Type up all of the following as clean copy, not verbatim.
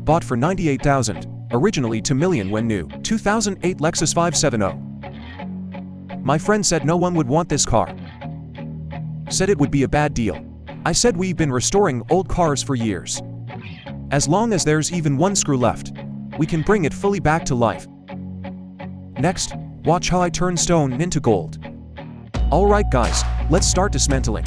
bought for $98,000, originally $2 million when new. 2008 Lexus 570. My friend said no one would want this car. Said it would be a bad deal. I said we've been restoring old cars for years. As long as there's even one screw left, we can bring it fully back to life. Next, watch how I turn stone into gold. Alright guys, let's start dismantling.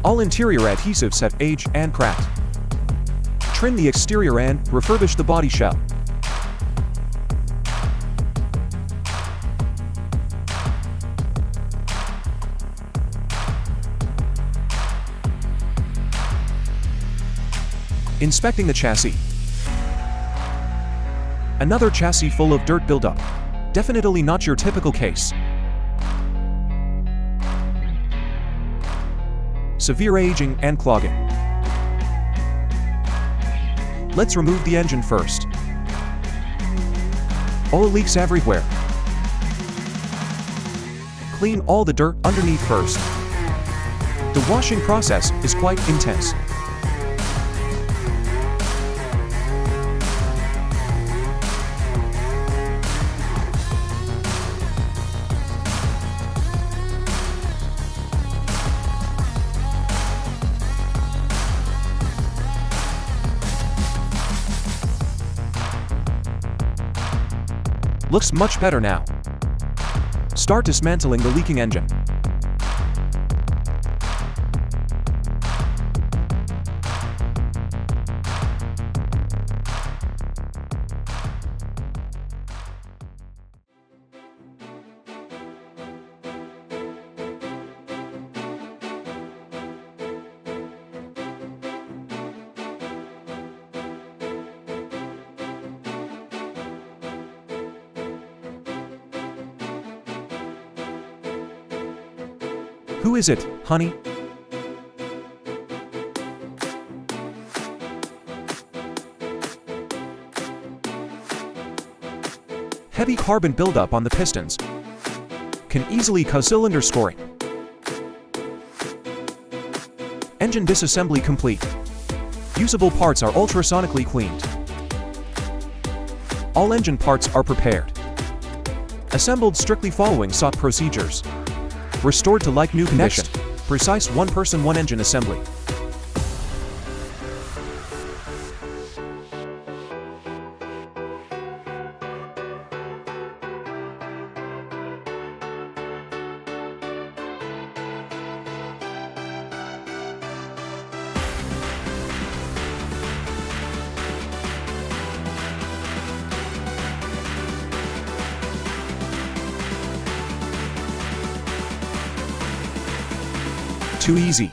All interior adhesives have aged and cracked. Trim the exterior and refurbish the body shell. Inspecting the chassis. Another chassis full of dirt buildup. Definitely not your typical case. Severe aging and clogging. Let's remove the engine first. Oil leaks everywhere. Clean all the dirt underneath first. The washing process is quite intense. Looks much better now. Start dismantling the leaking engine. Who is it, honey? Heavy carbon buildup on the pistons can easily cause cylinder scoring. Engine disassembly complete. Usable parts are ultrasonically cleaned. All engine parts are prepared. Assembled strictly following SOT procedures. Restored to like new condition. Next, precise one-person, one-engine assembly. Too easy.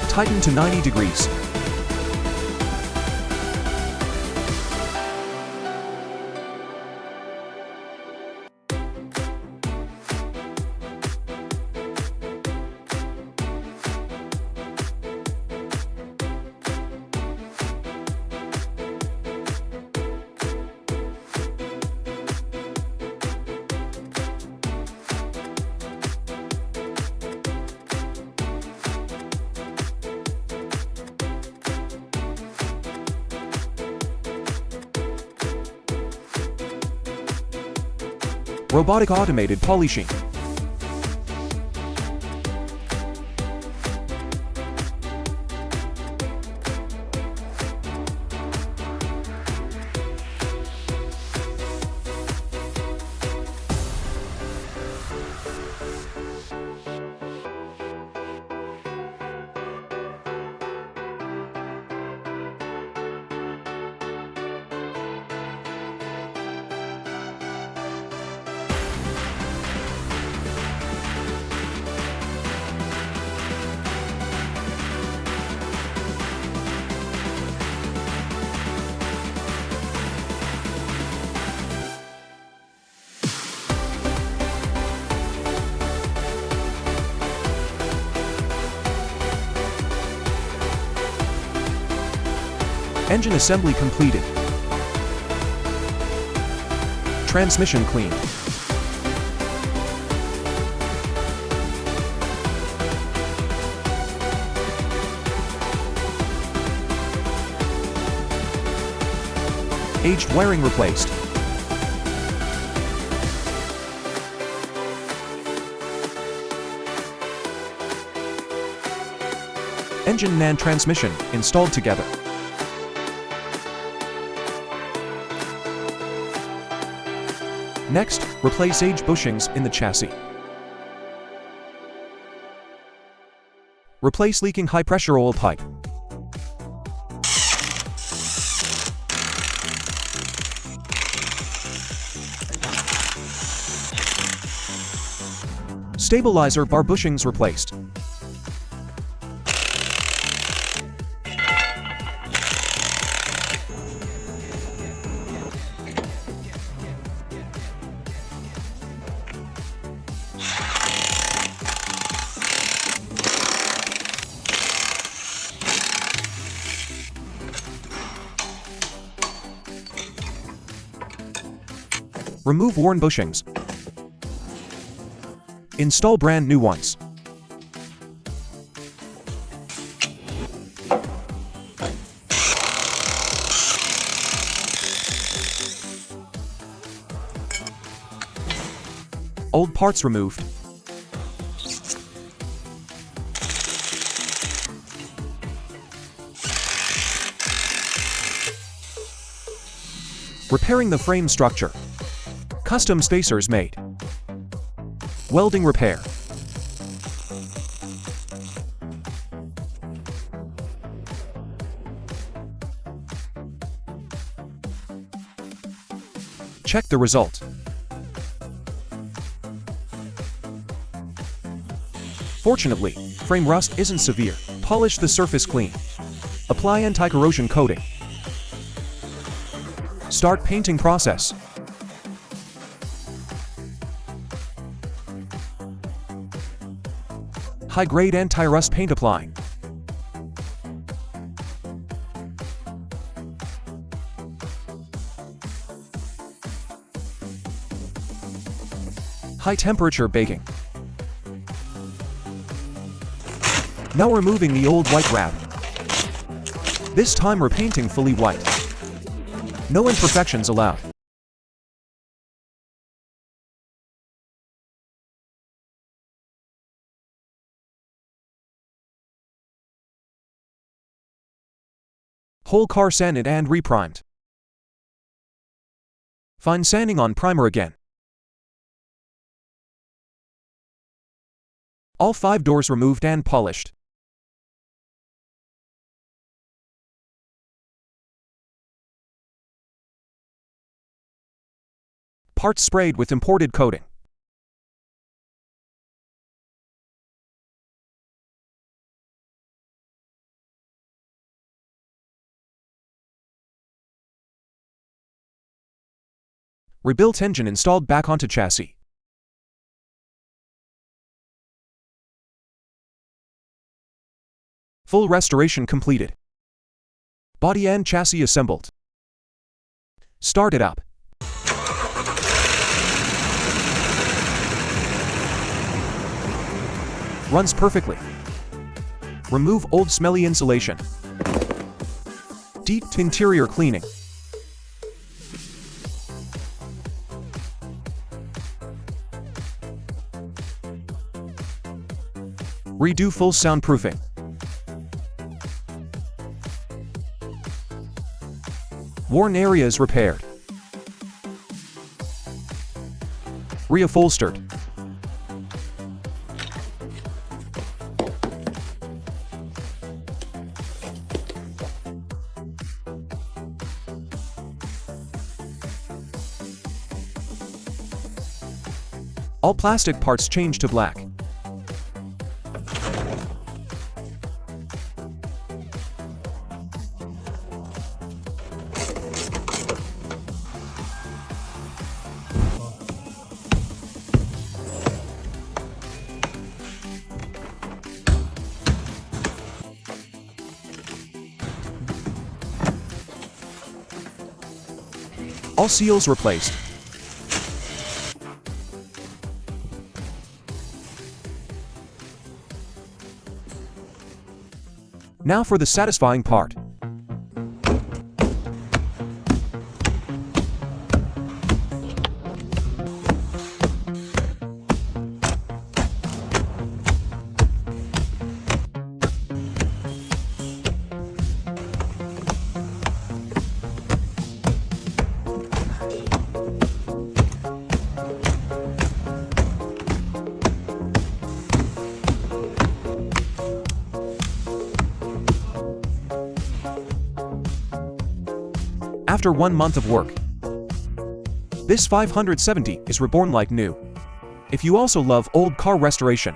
Tighten to 90 degrees. Robotic automated polishing. Engine assembly completed. Transmission cleaned. Aged wiring replaced. Engine and transmission installed together. Next, replace aged bushings in the chassis. Replace leaking high-pressure oil pipe. Stabilizer bar bushings replaced. Remove worn bushings. Install brand new ones. Old parts removed. Repairing the frame structure. Custom spacers made. Welding repair. Check the result. Fortunately, frame rust isn't severe. Polish the surface clean. Apply anti-corrosion coating. Start painting process. High-grade anti-rust paint applying. High-temperature baking. Now removing the old white wrap. This time repainting fully white. No imperfections allowed. Whole car sanded and reprimed. Fine sanding on primer again. All 5 doors removed and polished. Parts sprayed with imported coating. Rebuilt engine installed back onto chassis. Full restoration completed. Body and chassis assembled. Start it up. Runs perfectly. Remove old smelly insulation. Deep interior cleaning. Redo full soundproofing. Worn areas repaired. Reupholstered. All plastic parts changed to black. All seals replaced. Now for the satisfying part. After 1 month of work, this 570 is reborn like new. If you also love old car restoration,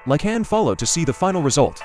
like and follow to see the final result.